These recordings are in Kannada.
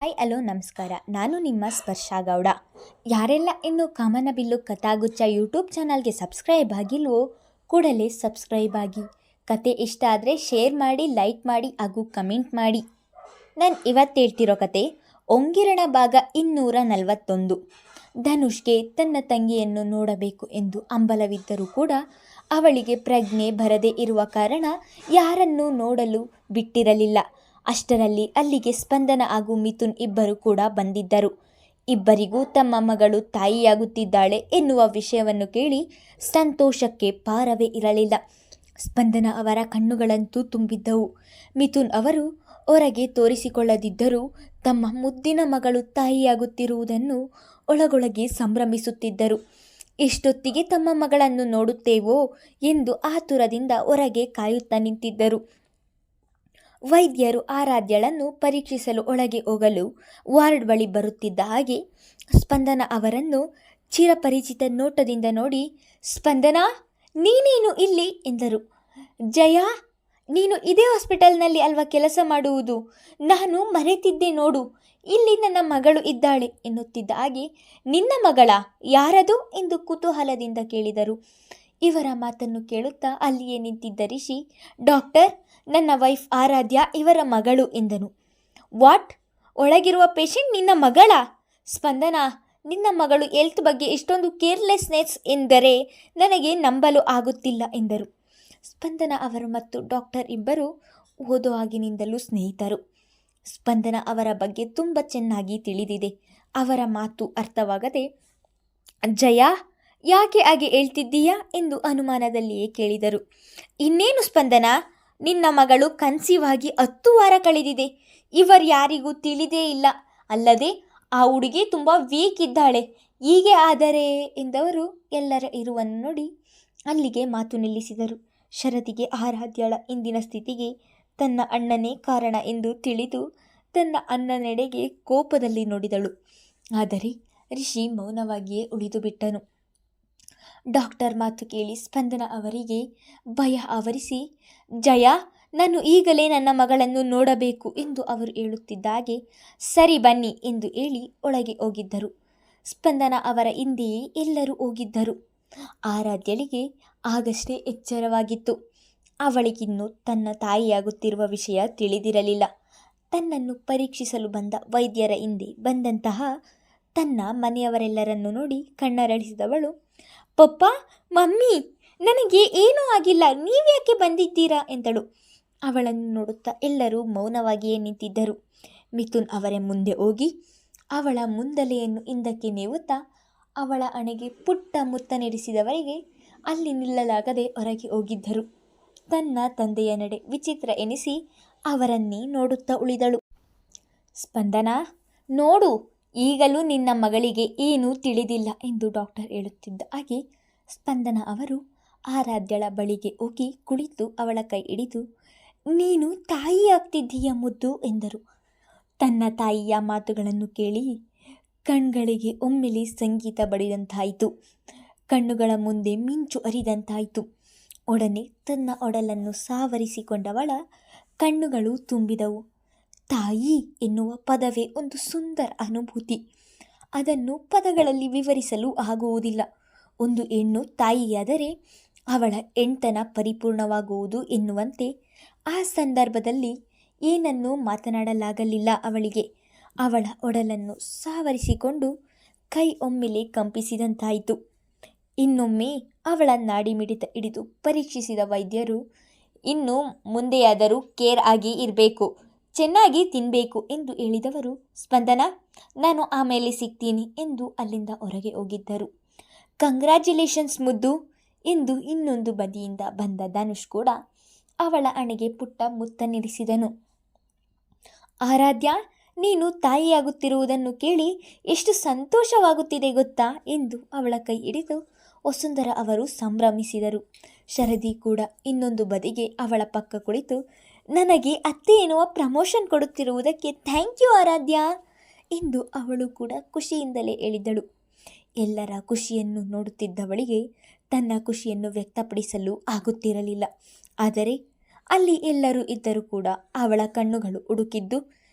ಹಾಯ್ ಹಲೋ ನಮಸ್ಕಾರ. ನಾನು ನಿಮ್ಮ ಸ್ಪರ್ಶ ಗೌಡ. ಯಾರೆಲ್ಲ ಇನ್ನು ಕಾಮನಬಿಲ್ಲು ಕಥಾಗುಚ್ಛ ಯೂಟ್ಯೂಬ್ ಚಾನಲ್ಗೆ ಸಬ್ಸ್ಕ್ರೈಬ್ ಆಗಿಲ್ವೋ ಕೂಡಲೇ ಸಬ್ಸ್ಕ್ರೈಬ್ ಆಗಿ. ಕತೆ ಇಷ್ಟ ಆದರೆ ಶೇರ್ ಮಾಡಿ, ಲೈಕ್ ಮಾಡಿ ಹಾಗೂ ಕಮೆಂಟ್ ಮಾಡಿ. ನಾನು ಇವತ್ತು ಹೇಳ್ತಿರೋ ಕತೆ ಒಂಗಿರಣ ಭಾಗ 241. ಧನುಷ್ಗೆ ತನ್ನ ತಂಗಿಯನ್ನು ನೋಡಬೇಕು ಎಂದು ಹಂಬಲವಿದ್ದರೂ ಕೂಡ ಅವಳಿಗೆ ಪ್ರಜ್ಞೆ ಬರದೇ ಇರುವ ಕಾರಣ ಯಾರನ್ನೂ ನೋಡಲು ಬಿಟ್ಟಿರಲಿಲ್ಲ. ಅಷ್ಟರಲ್ಲಿ ಅಲ್ಲಿಗೆ ಸ್ಪಂದನ ಹಾಗೂ ಮಿಥುನ್ ಇಬ್ಬರು ಕೂಡ ಬಂದಿದ್ದರು. ಇಬ್ಬರಿಗೂ ತಮ್ಮ ಮಗಳು ತಾಯಿಯಾಗುತ್ತಿದ್ದಾಳೆ ಎನ್ನುವ ವಿಷಯವನ್ನು ಕೇಳಿ ಸಂತೋಷಕ್ಕೆ ಪಾರವೇ ಇರಲಿಲ್ಲ. ಸ್ಪಂದನ ಅವರ ಕಣ್ಣುಗಳಂತೂ ತುಂಬಿದ್ದವು. ಮಿಥುನ್ ಅವರು ಹೊರಗೆ ತೋರಿಸಿಕೊಳ್ಳದಿದ್ದರೂ ತಮ್ಮ ಮುದ್ದಿನ ಮಗಳು ತಾಯಿಯಾಗುತ್ತಿರುವುದನ್ನು ಒಳಗೊಳಗೆ ಸಂಭ್ರಮಿಸುತ್ತಿದ್ದರು. ಎಷ್ಟೊತ್ತಿಗೆ ತಮ್ಮ ಮಗಳನ್ನು ನೋಡುತ್ತೇವೋ ಎಂದು ಆತುರದಿಂದ ಹೊರಗೆ ಕಾಯುತ್ತಾ ನಿಂತಿದ್ದರು. ವೈದ್ಯರು ಆರಾಧ್ಯಳನ್ನು ಪರೀಕ್ಷಿಸಲು ಒಳಗೆ ಹೋಗಲು ವಾರ್ಡ್ ಬಳಿ ಬರುತ್ತಿದ್ದ ಹಾಗೆ ಸ್ಪಂದನ ಅವರನ್ನು ಚಿರಪರಿಚಿತ ನೋಟದಿಂದ ನೋಡಿ, ಸ್ಪಂದನ, ನೀನೇನು ಇಲ್ಲಿ ಎಂದರು. ಜಯ, ನೀನು ಇದೇ ಹಾಸ್ಪಿಟಲ್ನಲ್ಲಿ ಅಲ್ವಾ ಕೆಲಸ ಮಾಡುವುದು? ನಾನು ಮರೆತಿದ್ದೆ ನೋಡು, ಇಲ್ಲಿ ನನ್ನ ಮಗಳು ಇದ್ದಾಳೆ ಎನ್ನುತ್ತಿದ್ದ ಹಾಗೆ, ನಿನ್ನ ಮಗಳ? ಯಾರದು ಎಂದು ಕುತೂಹಲದಿಂದ ಕೇಳಿದರು. ಇವರ ಮಾತನ್ನು ಕೇಳುತ್ತಾ ಅಲ್ಲಿಯೇ ನಿಂತಿದ್ದ ರಿಷಿ, ಡಾಕ್ಟರ್, ನನ್ನ ವೈಫ್ ಆರಾಧ್ಯ ಇವರ ಮಗಳು ಎಂದನು. ವಾಟ್? ಒಳಗಿರುವ ಪೇಷಂಟ್ ನಿನ್ನ ಮಗಳ? ಸ್ಪಂದನ, ನಿನ್ನ ಮಗಳು ಹೆಲ್ತ್ ಬಗ್ಗೆ ಇಷ್ಟೊಂದು ಕೇರ್ಲೆಸ್ನೆಸ್ ಎಂದರೆ ನನಗೆ ನಂಬಲು ಆಗುತ್ತಿಲ್ಲ ಎಂದರು. ಸ್ಪಂದನ ಅವರು ಮತ್ತು ಡಾಕ್ಟರ್ ಇಬ್ಬರು ಓದೋ ಆಗಿನಿಂದಲೂ ಸ್ನೇಹಿತರು. ಸ್ಪಂದನ ಅವರ ಬಗ್ಗೆ ತುಂಬ ಚೆನ್ನಾಗಿ ತಿಳಿದಿದೆ. ಅವರ ಮಾತು ಅರ್ಥವಾಗದೆ, ಜಯ, ಯಾಕೆ ಹಾಗೆ ಹೇಳ್ತಿದ್ದೀಯಾ ಎಂದು ಅನುಮಾನದಲ್ಲಿಯೇ ಕೇಳಿದರು. ಇನ್ನೇನು ಸ್ಪಂದನ, ನಿನ್ನ ಮಗಳು ಕನ್ಸೀವ್ ಆಗಿ 10 ವಾರ ಕಳೆದಿದೆ. ಯಾರಿಗೂ ತಿಳಿದೇ ಇಲ್ಲ. ಅಲ್ಲದೆ ಆ ಹುಡುಗಿ ತುಂಬ ವೀಕ್ ಇದ್ದಾಳೆ. ಹೀಗೆ ಆದರೆ ಎಂದವರು ಎಲ್ಲರ ಇರುವನ್ನು ನೋಡಿ ಅಲ್ಲಿಗೆ ಮಾತು ನಿಲ್ಲಿಸಿದರು. ಶರದಿಗೆ ಆರಾಧ್ಯಳ ಇಂದಿನ ಸ್ಥಿತಿಗೆ ತನ್ನ ಅಣ್ಣನೇ ಕಾರಣ ಎಂದು ತಿಳಿದು ತನ್ನ ಅಣ್ಣನೆಡೆಗೆ ಕೋಪದಲ್ಲಿ ನೋಡಿದಳು. ಆದರೆ ರಿಷಿ ಮೌನವಾಗಿಯೇ ಉಳಿದು ಬಿಟ್ಟನು. ಡಾಕ್ಟರ್ ಮಾತು ಕೇಳಿ ಸ್ಪಂದನ ಅವರಿಗೆ ಭಯ ಆವರಿಸಿ, ಜಯ, ನಾನು ಈಗಲೇ ನನ್ನ ಮಗಳನ್ನು ನೋಡಬೇಕು ಎಂದು ಅವರು ಹೇಳುತ್ತಿದ್ದಾಗೆ, ಸರಿ ಬನ್ನಿ ಎಂದು ಹೇಳಿ ಒಳಗೆ ಹೋಗಿದ್ದರು. ಸ್ಪಂದನ ಅವರ ಹಿಂದೆಯೇ ಎಲ್ಲರೂ ಹೋಗಿದ್ದರು. ಆರಾಧ್ಯಳಿಗೆ ಆಗಷ್ಟೇ ಎಚ್ಚರವಾಗಿತ್ತು. ಅವಳಿಗಿನ್ನೂ ತನ್ನ ತಾಯಿಯಾಗುತ್ತಿರುವ ವಿಷಯ ತಿಳಿದಿರಲಿಲ್ಲ. ತನ್ನನ್ನು ಪರೀಕ್ಷಿಸಲು ಬಂದ ವೈದ್ಯರ ಹಿಂದೆ ಬಂದಂತಹ ತನ್ನ ಮನೆಯವರೆಲ್ಲರನ್ನು ನೋಡಿ ಕಣ್ಣರಳಿಸಿದವಳು, ಪಪ್ಪ, ಮಮ್ಮಿ, ನನಗೆ ಏನೂ ಆಗಿಲ್ಲ, ನೀವ್ಯಾಕೆ ಬಂದಿದ್ದೀರಾ ಎಂದಳು. ಅವಳನ್ನು ನೋಡುತ್ತಾ ಎಲ್ಲರೂ ಮೌನವಾಗಿಯೇ ನಿಂತಿದ್ದರು. ಮಿಥುನ್ ಅವರ ಮುಂದೆ ಹೋಗಿ ಅವಳ ಮುಂದಲೆಯನ್ನು ಹಿಂದಕ್ಕೆ ನೇವುತ್ತಾ ಅವಳ ಹಣೆಗೆ ಪುಟ್ಟ ಮುತ್ತ ನೀಡಿಸಿದವರಿಗೆ ಅಲ್ಲಿ ನಿಲ್ಲಲಾಗದೆ ಹೊರಗೆ ಹೋಗಿದ್ದರು. ತನ್ನ ತಂದೆಯ ನಡೆ ವಿಚಿತ್ರ ಎನಿಸಿ ಅವರನ್ನೇ ನೋಡುತ್ತಾ ಉಳಿದಳು. ಸ್ಪಂದನ, ನೋಡು, ಈಗಲೂ ನಿನ್ನ ಮಗಳಿಗೆ ಏನೂ ತಿಳಿದಿಲ್ಲ ಎಂದು ಡಾಕ್ಟರ್ ಹೇಳುತ್ತಿದ್ದ ಹಾಗೆ ಸ್ಪಂದನ ಅವರು ಆರಾಧ್ಯಳ ಬಳಿಗೆ ಹೋಗಿ ಕುಳಿತು ಅವಳ ಕೈ ಹಿಡಿದು, ನೀನು ತಾಯಿಯಾಗ್ತಿದ್ದೀಯ ಮುದ್ದು ಎಂದರು. ತನ್ನ ತಾಯಿಯ ಮಾತುಗಳನ್ನು ಕೇಳಿ ಕಣ್ಗಳಿಗೆ ಒಮ್ಮೆಲೆ ಸಂಗೀತ ಬಡಿದಂತಾಯಿತು. ಕಣ್ಣುಗಳ ಮುಂದೆ ಮಿಂಚು ಹರಿದಂತಾಯಿತು. ಒಡನೆ ತನ್ನ ಒಡಲನ್ನು ಸಾವರಿಸಿಕೊಂಡವಳ ಕಣ್ಣುಗಳು ತುಂಬಿದವು. ತಾಯಿ ಎನ್ನುವ ಪದವೇ ಒಂದು ಸುಂದರ ಅನುಭೂತಿ. ಅದನ್ನು ಪದಗಳಲ್ಲಿ ವಿವರಿಸಲು ಆಗುವುದಿಲ್ಲ. ಒಂದು ಹೆಣ್ಣು ತಾಯಿಯಾದರೆ ಅವಳ ಹೆಣ್ತನ ಪರಿಪೂರ್ಣವಾಗುವುದು ಎನ್ನುವಂತೆ ಆ ಸಂದರ್ಭದಲ್ಲಿ ಏನನ್ನೂ ಮಾತನಾಡಲಾಗಲಿಲ್ಲ ಅವಳಿಗೆ. ಅವಳ ಒಡಲನ್ನು ಸಾವರಿಸಿಕೊಂಡು ಕೈ ಒಮ್ಮೆಲೆ ಕಂಪಿಸಿದಂತಾಯಿತು. ಇನ್ನೊಮ್ಮೆ ಅವಳ ನಾಡಿಮಿಡಿತ ಹಿಡಿದು ಪರೀಕ್ಷಿಸಿದ ವೈದ್ಯರು, ಇನ್ನು ಮುಂದೆಯಾದರೂ ಕೇರ್ ಆಗಿ ಇರಬೇಕು, ಚೆನ್ನಾಗಿ ತಿನ್ನಬೇಕು ಎಂದು ಹೇಳಿದವರು, ಸ್ಪಂದನ, ನಾನು ಆಮೇಲೆ ಸಿಗ್ತೀನಿ ಎಂದು ಅಲ್ಲಿಂದ ಹೊರಗೆ ಹೋಗಿದ್ದರು. ಕಂಗ್ರ್ಯಾಚುಲೇಷನ್ಸ್ ಮುದ್ದು ಎಂದು ಇನ್ನೊಂದು ಬದಿಯಿಂದ ಬಂದ ಧನುಷ್ ಕೂಡ ಅವಳ ಹಣೆಗೆ ಪುಟ್ಟ ಮುತ್ತ ನೀಡಿಸಿದನು. ಆರಾಧ್ಯ, ನೀನು ತಾಯಿಯಾಗುತ್ತಿರುವುದನ್ನು ಕೇಳಿ ಎಷ್ಟು ಸಂತೋಷವಾಗುತ್ತಿದೆ ಗೊತ್ತಾ ಎಂದು ಅವಳ ಕೈ ಹಿಡಿದು ವಸುಂಧರ ಅವರು ಸಂಭ್ರಮಿಸಿದರು. ಶರದಿ ಕೂಡ ಇನ್ನೊಂದು ಬದಿಗೆ ಅವಳ ಪಕ್ಕ ಕುಳಿತು, ನನಗೆ ಅತ್ತೆ ಎನ್ನುವ ಪ್ರಮೋಷನ್ ಕೊಡುತ್ತಿರುವುದಕ್ಕೆ ಥ್ಯಾಂಕ್ ಯು ಆರಾಧ್ಯ ಎಂದು ಅವಳು ಕೂಡ ಖುಷಿಯಿಂದಲೇ ಹೇಳಿದಳು. ಎಲ್ಲರ ಖುಷಿಯನ್ನು ನೋಡುತ್ತಿದ್ದವಳಿಗೆ ತನ್ನ ಖುಷಿಯನ್ನು ವ್ಯಕ್ತಪಡಿಸಲು ಆಗುತ್ತಿರಲಿಲ್ಲ. ಆದರೆ ಅಲ್ಲಿ ಎಲ್ಲರೂ ಇದ್ದರೂ ಕೂಡ ಅವಳ ಕಣ್ಣುಗಳು ಹುಡುಕಿದ್ದು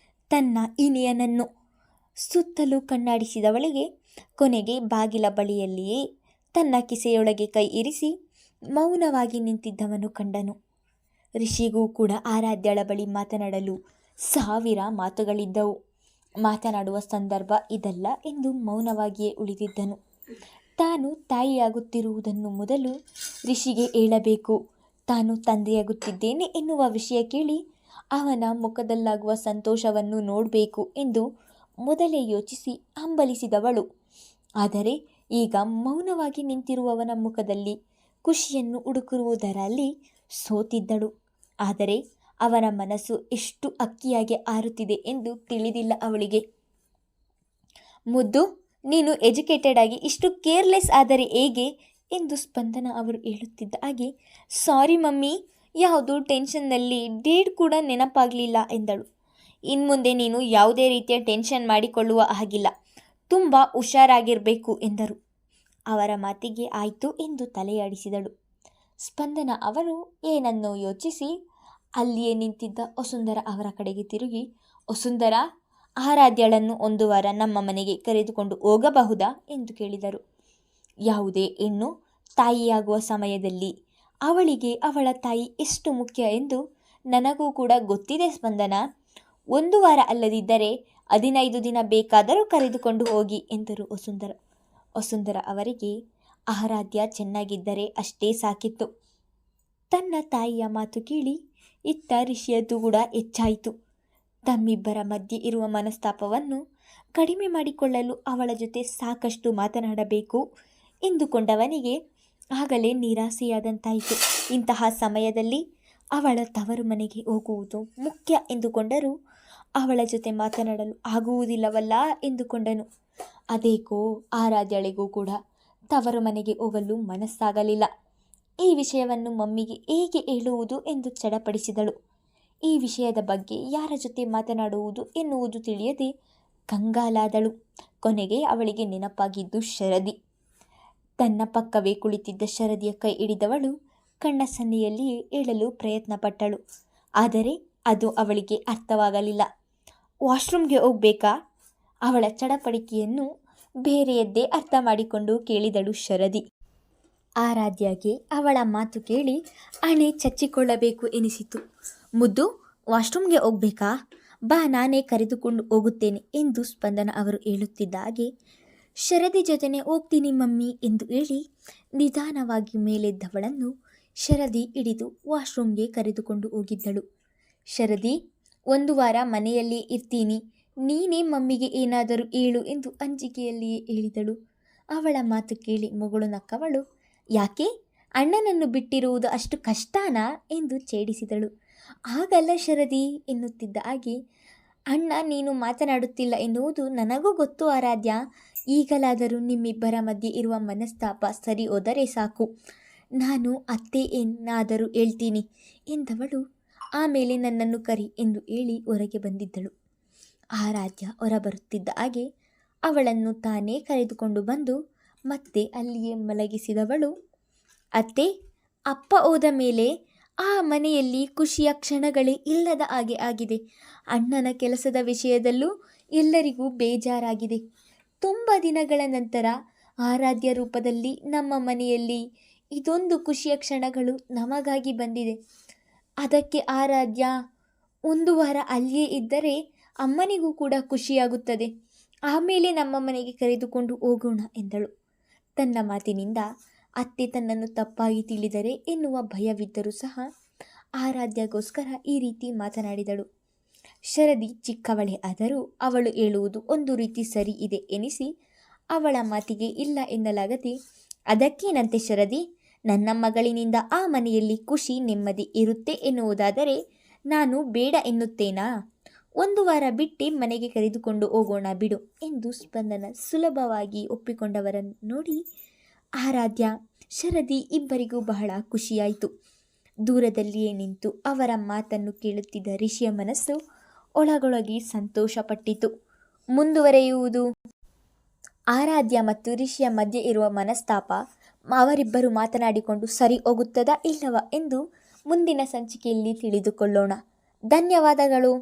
ತನ್ನ ಇನಿಯನನ್ನು ಸುತ್ತಲೂ ಕಣ್ಣಾಡಿಸಿದವಳಿಗೆ ಕೊನೆಗೆ ಬಾಗಿಲ ಬಳಿಯಲ್ಲಿಯೇ ತನ್ನ ಕಿಸೆಯೊಳಗೆ ಕೈ ಇರಿಸಿ ಮೌನವಾಗಿ ನಿಂತಿದ್ದವನು ಕಂಡನು. ರಿಷಿಗೂ ಕೂಡ ಆರಾಧ್ಯಳ ಬಳಿ ಮಾತನಾಡಲು ಸಾವಿರ ಮಾತುಗಳಿದ್ದವು. ಮಾತನಾಡುವ ಸಂದರ್ಭ ಇದಲ್ಲ ಎಂದು ಮೌನವಾಗಿಯೇ ಉಳಿದಿದ್ದನು. ತಾನು ತಾಯಿಯಾಗುತ್ತಿರುವುದನ್ನು ಮೊದಲು ರಿಷಿಗೆ ಹೇಳಬೇಕು. ತಾನು ತಂದೆಯಾಗುತ್ತಿದ್ದೇನೆ ಎನ್ನುವ ವಿಷಯ ಕೇಳಿ ಅವನ ಮುಖದಲ್ಲಾಗುವ ಸಂತೋಷವನ್ನು ನೋಡಬೇಕು ಎಂದು ಮೊದಲೇ ಯೋಚಿಸಿ ಹಂಬಲಿಸಿದವಳು. ಆದರೆ ಈಗ ಮೌನವಾಗಿ ನಿಂತಿರುವವನ ಮುಖದಲ್ಲಿ ಖುಷಿಯನ್ನು ಹುಡುಕಿರುವುದರಲ್ಲಿ ಸೋತಿದ್ದಳು. ಆದರೆ ಅವನ ಮನಸ್ಸು ಎಷ್ಟು ಅಕ್ಕಿಯಾಗಿ ಆರುತ್ತಿದೆ ಎಂದು ತಿಳಿದಿಲ್ಲ ಅವಳಿಗೆ. ಮುದ್ದು, ನೀನು ಎಜುಕೇಟೆಡ್ ಆಗಿ ಇಷ್ಟು ಕೇರ್ಲೆಸ್ ಆದರೆ ಹೇಗೆ ಎಂದು ಸ್ಪಂದನ ಅವರು ಹೇಳುತ್ತಿದ್ದ ಹಾಗೆ, ಸಾರಿ ಮಮ್ಮಿ, ಯಾವುದೋ ಟೆನ್ಷನ್ನಲ್ಲಿ ಡೇಟ್ ಕೂಡ ನೆನಪಾಗಲಿಲ್ಲ ಎಂದಳು. ಇನ್ಮುಂದೆ ನೀನು ಯಾವುದೇ ರೀತಿಯ ಟೆನ್ಷನ್ ಮಾಡಿಕೊಳ್ಳುವ ಹಾಗಿಲ್ಲ, ತುಂಬ ಹುಷಾರಾಗಿರಬೇಕು ಎಂದರು. ಅವರ ಮಾತಿಗೆ ಆಯಿತು ಎಂದು ತಲೆಯಾಡಿಸಿದಳು. ಸ್ಪಂದನ ಅವರು ಏನನ್ನೋ ಯೋಚಿಸಿ ಅಲ್ಲಿಯೇ ನಿಂತಿದ್ದ ವಸುಂಧರ ಅವರ ಕಡೆಗೆ ತಿರುಗಿ, ವಸುಂಧರ, ಆರಾಧ್ಯಳನ್ನು ಒಂದು ವಾರ ನಮ್ಮ ಮನೆಗೆ ಕರೆದುಕೊಂಡು ಹೋಗಬಹುದಾ ಎಂದು ಕೇಳಿದರು. ಯಾವುದೇ ಹೆಣ್ಣು ತಾಯಿಯಾಗುವ ಸಮಯದಲ್ಲಿ ಅವಳಿಗೆ ಅವಳ ತಾಯಿ ಎಷ್ಟು ಮುಖ್ಯ ಎಂದು ನನಗೂ ಕೂಡ ಗೊತ್ತಿದೆ ಸ್ಪಂದನ. ಒಂದು ವಾರ ಅಲ್ಲದಿದ್ದರೆ 15 ದಿನ ಬೇಕಾದರೂ ಕರೆದುಕೊಂಡು ಹೋಗಿ ಎಂದರು ವಸುಂಧರ ಅವರಿಗೆ ಆರಾಧ್ಯ ಚೆನ್ನಾಗಿದ್ದರೆ ಅಷ್ಟೇ ಸಾಕಿತ್ತು. ತನ್ನ ತಾಯಿಯ ಮಾತು ಕೇಳಿ ಇತ್ತ ರಿಷಿಯದ್ದು ಕೂಡ ಹೆಚ್ಚಾಯಿತು. ತಮ್ಮಿಬ್ಬರ ಮಧ್ಯೆ ಇರುವ ಮನಸ್ತಾಪವನ್ನು ಕಡಿಮೆ ಮಾಡಿಕೊಳ್ಳಲು ಅವಳ ಜೊತೆ ಸಾಕಷ್ಟು ಮಾತನಾಡಬೇಕು ಎಂದುಕೊಂಡವನಿಗೆ ಆಗಲೇ ನಿರಾಸೆಯಾದಂತಾಯಿತು. ಇಂತಹ ಸಮಯದಲ್ಲಿ ಅವಳ ತವರು ಮನೆಗೆ ಹೋಗುವುದು ಮುಖ್ಯ ಎಂದುಕೊಂಡರೂ ಅವಳ ಜೊತೆ ಮಾತನಾಡಲು ಆಗುವುದಿಲ್ಲವಲ್ಲ ಎಂದುಕೊಂಡನು. ಅದೇಕೋ ಆರಾಧ್ಯಳಿಗೂ ಕೂಡ ತವರು ಮನೆಗೆ ಹೋಗಲು ಮನಸ್ಸಾಗಲಿಲ್ಲ. ಈ ವಿಷಯವನ್ನು ಮಮ್ಮಿಗೆ ಹೇಗೆ ಹೇಳುವುದು ಎಂದು ಚಡಪಡಿಸಿದಳು. ಈ ವಿಷಯದ ಬಗ್ಗೆ ಯಾರ ಜೊತೆ ಮಾತನಾಡುವುದು ಎನ್ನುವುದು ತಿಳಿಯದೆ ಕಂಗಾಲಾದಳು. ಕೊನೆಗೆ ಅವಳಿಗೆ ನೆನಪಾಗಿದ್ದು ಶರದಿ. ತನ್ನ ಪಕ್ಕವೇ ಕುಳಿತಿದ್ದ ಶರದಿಯ ಕೈ ಹಿಡಿದವಳು ಕಣ್ಣ ಸನ್ನೆಯಲ್ಲಿಯೇ ಹೇಳಲು ಪ್ರಯತ್ನಪಟ್ಟಳು. ಆದರೆ ಅದು ಅವಳಿಗೆ ಅರ್ಥವಾಗಲಿಲ್ಲ. ವಾಶ್ರೂಮ್ಗೆ ಹೋಗ್ಬೇಕಾ? ಅವಳ ಚಡಪಡಿಕೆಯನ್ನು ಬೇರೆಯದ್ದೇ ಅರ್ಥ ಮಾಡಿಕೊಂಡು ಕೇಳಿದಳು ಶರದಿ. ಆರಾಧ್ಯಗೆ ಅವಳ ಮಾತು ಕೇಳಿ ಹಣೆ ಚಚ್ಚಿಕೊಳ್ಳಬೇಕು ಎನಿಸಿತು. ಮುದ್ದು, ವಾಶ್ರೂಮ್ಗೆ ಹೋಗ್ಬೇಕಾ? ಬಾ, ನಾನೇ ಕರೆದುಕೊಂಡು ಹೋಗುತ್ತೇನೆ ಎಂದು ಸ್ಪಂದನ ಅವರು ಹೇಳುತ್ತಿದ್ದ ಹಾಗೆ ಶರದಿ ಜೊತೆನೆ ಹೋಗ್ತೀನಿ ಮಮ್ಮಿ ಎಂದು ಹೇಳಿ ನಿಧಾನವಾಗಿ ಮೇಲೆದ್ದವಳನ್ನು ಶರದಿ ಹಿಡಿದು ವಾಶ್ರೂಮ್ಗೆ ಕರೆದುಕೊಂಡು ಹೋಗಿದ್ದಳು. ಶರದಿ, ಒಂದು ವಾರ ಮನೆಯಲ್ಲಿ ಇರ್ತೀನಿ, ನೀನೇ ಮಮ್ಮಿಗೆ ಏನಾದರೂ ಹೇಳು ಎಂದು ಅಂಜಿಕೆಯಲ್ಲಿಯೇ ಹೇಳಿದಳು. ಅವಳ ಮಾತು ಕೇಳಿ ಮಗಳು ನಕ್ಕವಳು, ಯಾಕೆ, ಅಣ್ಣನನ್ನು ಬಿಟ್ಟಿರುವುದು ಅಷ್ಟು ಕಷ್ಟನಾ ಎಂದು ಛೇಡಿಸಿದಳು. ಹಾಗಲ್ಲ ಶರದಿ ಎನ್ನುತ್ತಿದ್ದ ಹಾಗೆ, ಅಣ್ಣ ನೀನು ಮಾತನಾಡುತ್ತಿಲ್ಲ ಎನ್ನುವುದು ನನಗೂ ಗೊತ್ತು ಆರಾಧ್ಯ. ಈಗಲಾದರೂ ನಿಮ್ಮಿಬ್ಬರ ಮಧ್ಯೆ ಇರುವ ಮನಸ್ತಾಪ ಸರಿ ಹೋದರೆ ಸಾಕು. ನಾನು ಅತ್ತೆ ಏನಾದರೂ ಹೇಳ್ತೀನಿ ಎಂದವಳು ಆಮೇಲೆ ನನ್ನನ್ನು ಕರಿ ಎಂದು ಹೇಳಿ ಹೊರಗೆ ಬಂದಿದ್ದಳು. ಆರಾಧ್ಯ ಹೊರಬರುತ್ತಿದ್ದ ಹಾಗೆ ಅವಳನ್ನು ತಾನೇ ಕರೆದುಕೊಂಡು ಬಂದು ಮತ್ತೆ ಅಲ್ಲಿಯೇ ಮಲಗಿಸಿದವಳು. ಅತ್ತೆ, ಅಪ್ಪ ಹೋದ ಮೇಲೆ ಆ ಮನೆಯಲ್ಲಿ ಖುಷಿಯ ಕ್ಷಣಗಳೇ ಇಲ್ಲದ ಹಾಗೆ ಆಗಿದೆ. ಅಣ್ಣನ ಕೆಲಸದ ವಿಷಯದಲ್ಲೂ ಎಲ್ಲರಿಗೂ ಬೇಜಾರಾಗಿದೆ. ತುಂಬ ದಿನಗಳ ನಂತರ ಆರಾಧ್ಯ ರೂಪದಲ್ಲಿ ನಮ್ಮ ಮನೆಯಲ್ಲಿ ಇದೊಂದು ಖುಷಿಯ ಕ್ಷಣಗಳು ನಮಗಾಗಿ ಬಂದಿದೆ. ಅದಕ್ಕೆ ಆರಾಧ್ಯ ಒಂದು ವಾರ ಅಲ್ಲಿಯೇ ಇದ್ದರೆ ಅಮ್ಮನಿಗೂ ಕೂಡ ಖುಷಿಯಾಗುತ್ತದೆ. ಆಮೇಲೆ ನಮ್ಮ ಮನೆಗೆ ಕರೆದುಕೊಂಡು ಹೋಗೋಣ ಎಂದಳು. ತನ್ನ ಮಾತಿನಿಂದ ಅತ್ತೆ ತನ್ನನ್ನು ತಪ್ಪಾಗಿ ತಿಳಿದರೆ ಎನ್ನುವ ಭಯವಿದ್ದರೂ ಸಹ ಆರಾಧ್ಯಗೋಸ್ಕರ ಈ ರೀತಿ ಮಾತನಾಡಿದಳು. ಶರದಿ ಚಿಕ್ಕವಳೇ ಆದರೂ ಅವಳು ಹೇಳುವುದು ಒಂದು ರೀತಿ ಸರಿ ಇದೆ ಎನಿಸಿ ಅವಳ ಮಾತಿಗೆ ಇಲ್ಲ ಎನ್ನಲಾಗದೆ, ಅದಕ್ಕೇನಂತೆ ಶರದಿ, ನನ್ನ ಮಗಳಿನಿಂದ ಆ ಮನೆಯಲ್ಲಿ ಖುಷಿ ನೆಮ್ಮದಿ ಇರುತ್ತೆ ಎನ್ನುವುದಾದರೆ ನಾನು ಬೇಡ ಎನ್ನುತ್ತೇನಾ? ಒಂದು ವಾರ ಬಿಟ್ಟು ಮನೆಗೆ ಕರೆದುಕೊಂಡು ಹೋಗೋಣ ಬಿಡು ಎಂದು ಸ್ಪಂದನ ಸುಲಭವಾಗಿ ಒಪ್ಪಿಕೊಂಡವರನ್ನು ನೋಡಿ ಆರಾಧ್ಯ, ಶರದಿ ಇಬ್ಬರಿಗೂ ಬಹಳ ಖುಷಿಯಾಯಿತು. ದೂರದಲ್ಲಿಯೇ ನಿಂತು ಅವರ ಮಾತನ್ನು ಕೇಳುತ್ತಿದ್ದ ರಿಷಿಯ ಮನಸ್ಸು ಒಳಗೊಳಗೆ ಸಂತೋಷಪಟ್ಟಿತು. ಮುಂದುವರೆಯುವುದು. ಆರಾಧ್ಯ ಮತ್ತು ರಿಷಿಯ ಮಧ್ಯೆ ಇರುವ ಮನಸ್ತಾಪ ಅವರಿಬ್ಬರು ಮಾತನಾಡಿಕೊಂಡು ಸರಿ ಹೋಗುತ್ತದಾ ಇಲ್ಲವಾ ಎಂದು ಮುಂದಿನ ಸಂಚಿಕೆಯಲ್ಲಿ ತಿಳಿದುಕೊಳ್ಳೋಣ. ಧನ್ಯವಾದಗಳು.